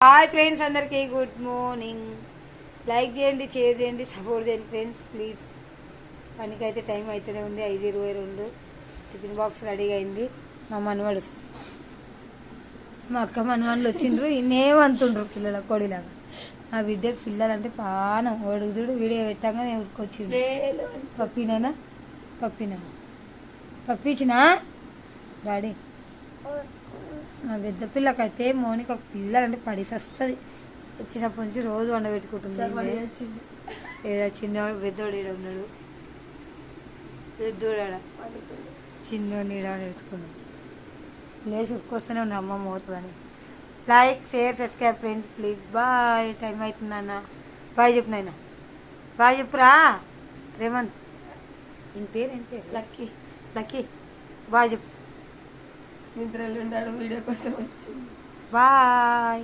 Hi friends, అందరికీ good morning. Like చేయండి, share చేయండి, సపోర్ట్ చేయండి ఫ్రెండ్స్ ప్లీజ్. పనికి అయితే టైం అవుతూనే ఉంది, 5:22. టిఫిన్ బాక్స్ రెడీగా అయింది. మా మనవాడు మా అక్క మనవాళ్ళు వచ్చిండ్రు. ఇన్నేమంటుండ్రు పిల్లల కోడిలాగా. ఆ బిడ్డకు పిల్లలంటే పానం. వాడు చూడు వీడియో పెట్టాగానే ఉరికొచ్చిండు. పప్పినైనా పప్పించినా డాడీ. మా పెద్ద పిల్లకైతే మౌనిక ఒక పిల్లలంటే పడిసి వస్తుంది. వచ్చినప్పటి నుంచి రోజు వండబెట్టుకుంటుంది. ఏదో చిన్నవాడు పెద్దోడు ఈడ ఉన్నాడు. పెద్దోడు ఆడ చిన్నోడు ఈడ పెట్టుకున్నాడు. లేచి ఉరికొస్తూనే ఉన్నాడు అమ్మమ్మ పోతుందని. Like share subscribe friends please. Bye. Time అవుతుంది అన్న. బాయ్ చెప్పు నాయన. బాయ్ చెప్పురా రేవంత్. ఈయన పేరు లక్కీ. బాయ్ చెప్పు. నిద్రలు ఉన్నాడు వీడియో కోసం వచ్చి. బాయ్.